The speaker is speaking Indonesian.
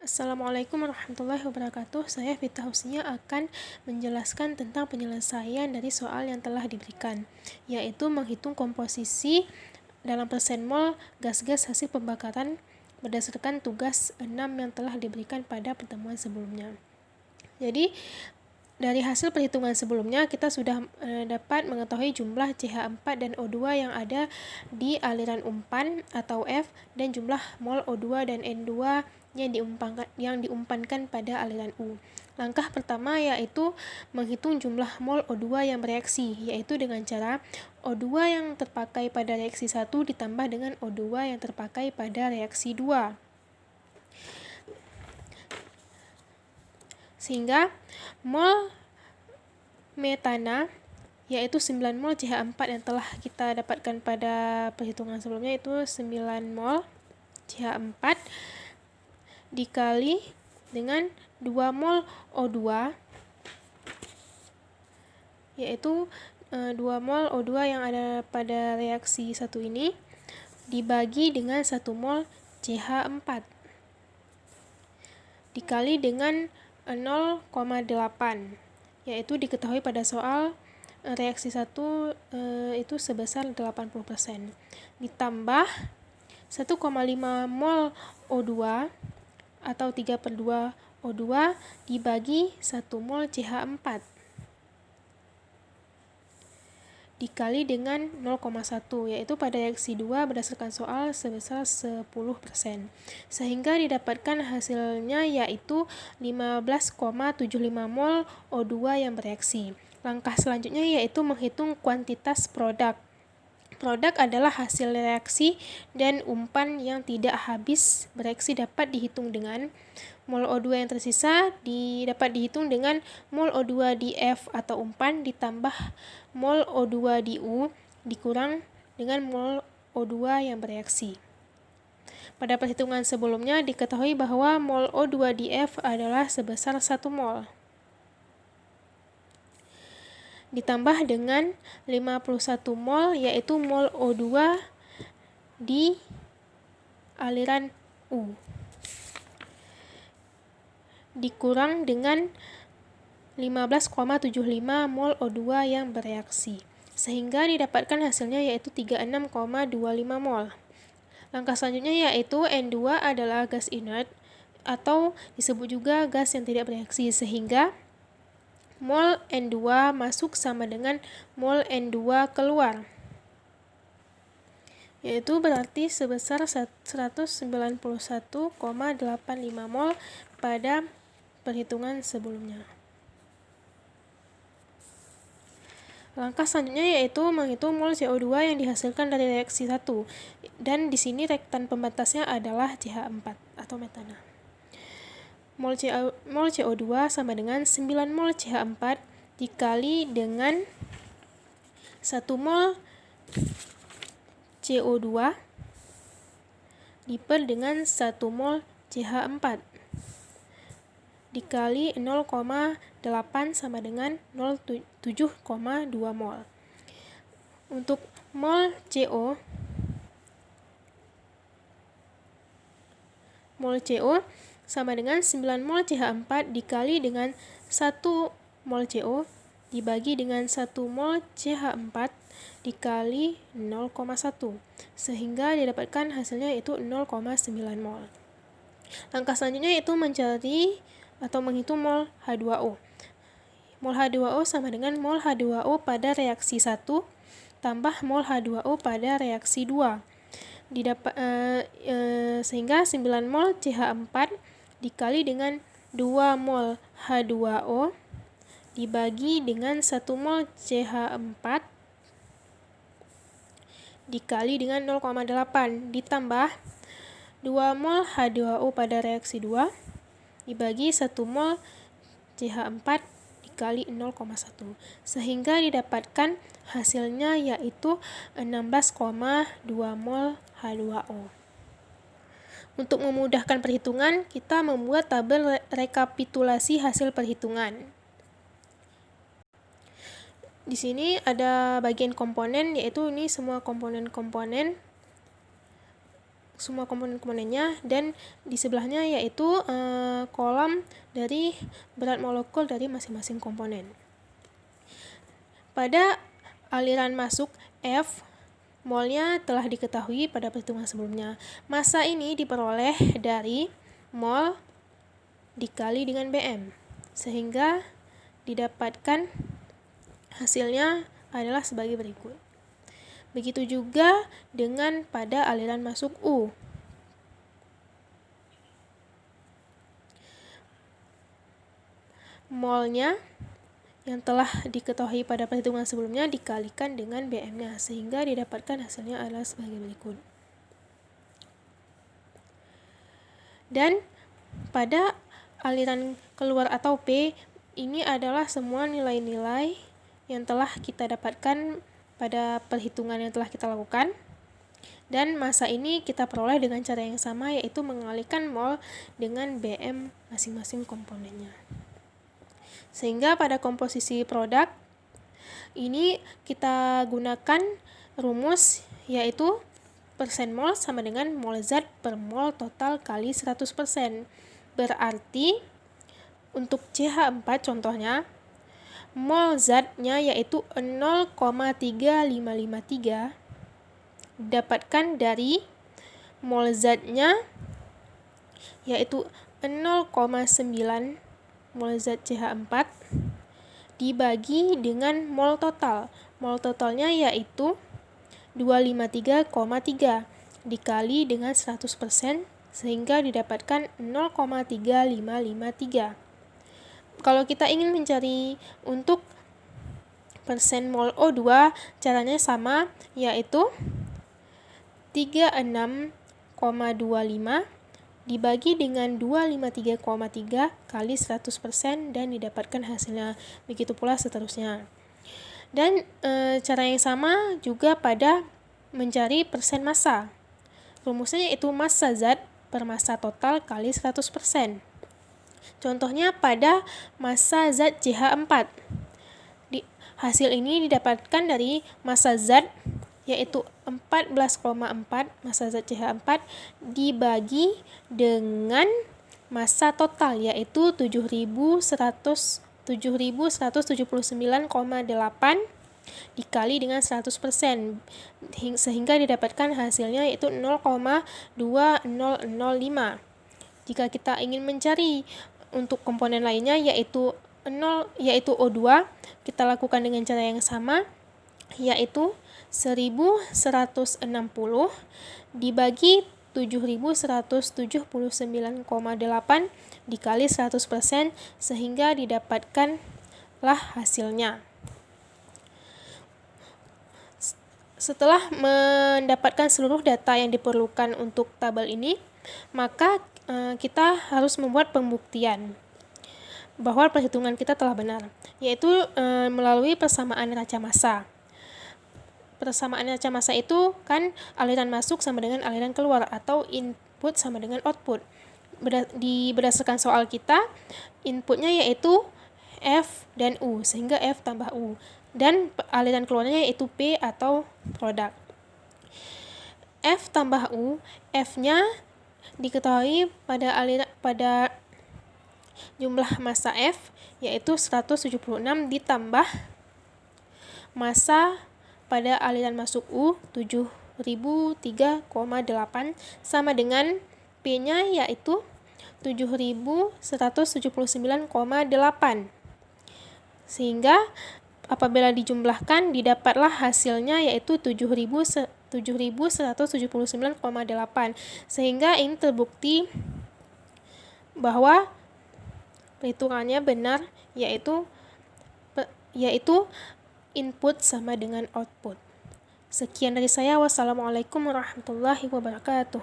Assalamualaikum warahmatullahi wabarakatuh. Saya Vita Husnia akan menjelaskan tentang penyelesaian dari soal yang telah diberikan, yaitu menghitung komposisi dalam persen mol gas-gas hasil pembakaran berdasarkan tugas 6 yang telah diberikan pada pertemuan sebelumnya. Jadi, dari hasil perhitungan sebelumnya, kita sudah dapat mengetahui jumlah CH4 dan O2 yang ada di aliran umpan atau F dan jumlah mol O2 dan N2 yang diumpankan pada aliran U. Langkah pertama yaitu menghitung jumlah mol O2 yang bereaksi, yaitu dengan cara O2 yang terpakai pada reaksi 1 ditambah dengan O2 yang terpakai pada reaksi 2. Sehingga mol metana yaitu 9 mol CH4 yang telah kita dapatkan pada perhitungan sebelumnya itu 9 mol CH4 dikali dengan 2 mol O2 yaitu 2 mol O2 yang ada pada reaksi 1 ini dibagi dengan 1 mol CH4 dikali dengan 0,8 yaitu diketahui pada soal reaksi 1 itu sebesar 80%. Ditambah 1,5 mol O2 atau 3/2 O2 dibagi 1 mol CH4 dikali dengan 0,1 yaitu pada reaksi 2 berdasarkan soal sebesar 10%. Sehingga didapatkan hasilnya yaitu 15,75 mol O2 yang bereaksi. Langkah selanjutnya yaitu menghitung kuantitas produk. Produk adalah hasil reaksi dan umpan yang tidak habis bereaksi dapat dihitung dengan mol O2 yang tersisa dapat dihitung dengan mol O2 di F atau umpan ditambah mol O2 di U dikurang dengan mol O2 yang bereaksi. Pada perhitungan sebelumnya diketahui bahwa mol O2 di F adalah sebesar 1 mol. Ditambah dengan 51 mol yaitu mol O2 di aliran U dikurang dengan 15,75 mol O2 yang bereaksi sehingga didapatkan hasilnya yaitu 36,25 mol. Langkah selanjutnya yaitu N2 adalah gas inert atau disebut juga gas yang tidak bereaksi sehingga mol N2 masuk sama dengan mol N2 keluar, yaitu berarti sebesar 191,85 mol pada perhitungan sebelumnya. Langkah selanjutnya yaitu menghitung mol CO2 yang dihasilkan dari reaksi 1 dan di sini reaktan pembatasnya adalah CH4 atau metana. Mol CO2 sama dengan 9 mol CH4 dikali dengan 1 mol CO2 diper dengan 1 mol CH4 dikali 0,8 sama dengan 0,7,2 mol. Untuk mol CO sama dengan 9 mol CH4 dikali dengan 1 mol CO dibagi dengan 1 mol CH4 dikali 0,1 sehingga didapatkan hasilnya yaitu 0,9 mol. Langkah selanjutnya yaitu mencari atau menghitung mol H2O. Mol H2O sama dengan mol H2O pada reaksi 1 tambah mol H2O pada reaksi 2. Sehingga 9 mol CH4 dikali dengan 2 mol H2O dibagi dengan 1 mol CH4 dikali dengan 0,8 ditambah 2 mol H2O pada reaksi 2 dibagi 1 mol CH4 dikali 0,1 sehingga didapatkan hasilnya yaitu 16,2 mol H2O. Untuk memudahkan perhitungan, kita membuat tabel rekapitulasi hasil perhitungan. Di sini ada bagian komponen, yaitu ini semua komponen-komponen semua komponen-komponennya, dan di sebelahnya yaitu kolom dari berat molekul dari masing-masing komponen. Pada aliran masuk F, molnya telah diketahui pada perhitungan sebelumnya. Massa ini diperoleh dari mol dikali dengan Bm, sehingga didapatkan hasilnya adalah sebagai berikut. Begitu juga dengan pada aliran masuk U. Molnya yang telah diketahui pada perhitungan sebelumnya dikalikan dengan Bm-nya, sehingga didapatkan hasilnya adalah sebagai berikut. Dan pada aliran keluar atau P, ini adalah semua nilai-nilai yang telah kita dapatkan pada perhitungan yang telah kita lakukan. Dan massa ini kita peroleh dengan cara yang sama, yaitu mengalihkan mol dengan Bm masing-masing komponennya. Sehingga pada komposisi produk ini kita gunakan rumus, yaitu persen mol sama dengan mol zat per mol total kali 100%. Berarti untuk CH4 contohnya, mol zatnya yaitu 0,3553 didapatkan dari mol zatnya yaitu 0,9 mol zat CH4 dibagi dengan mol total. Mol totalnya yaitu 253,3 dikali dengan 100%, sehingga didapatkan 0,3553. Kalau kita ingin mencari untuk persen mol O2, caranya sama, yaitu 36,25 dibagi dengan 253,3 kali 100% dan didapatkan hasilnya. Begitu pula seterusnya. Dan cara yang sama juga pada mencari persen massa. Rumusnya yaitu massa zat per massa total kali 100%. Contohnya pada massa zat CH4. Hasil ini didapatkan dari massa zat yaitu 14,4 massa zat CH4 dibagi dengan massa total yaitu 7.179,8 dikali dengan 100%, sehingga didapatkan hasilnya yaitu 0,2005. Jika kita ingin mencari untuk komponen lainnya yaitu O2, kita lakukan dengan cara yang sama, yaitu 1160 dibagi 7.179,8 dikali 100%, sehingga didapatkanlah hasilnya. Setelah mendapatkan seluruh data yang diperlukan untuk tabel ini, maka kita harus membuat pembuktian bahwa perhitungan kita telah benar, yaitu melalui persamaan neraca massa. Persamaan neraca massa itu kan aliran masuk sama dengan aliran keluar, atau input sama dengan output. Berdasarkan soal kita, inputnya yaitu F dan U, sehingga F tambah U. Dan aliran keluarnya yaitu P atau produk. F tambah U, F-nya diketahui pada jumlah massa F yaitu 176 ditambah massa pada aliran masuk U 7.003,8 sama dengan P-nya yaitu 7.179,8. Sehingga apabila dijumlahkan didapatlah hasilnya yaitu 7.179,8. Sehingga ini terbukti bahwa perhitungannya benar, yaitu input sama dengan output. Sekian dari saya. Wassalamualaikum warahmatullahi wabarakatuh.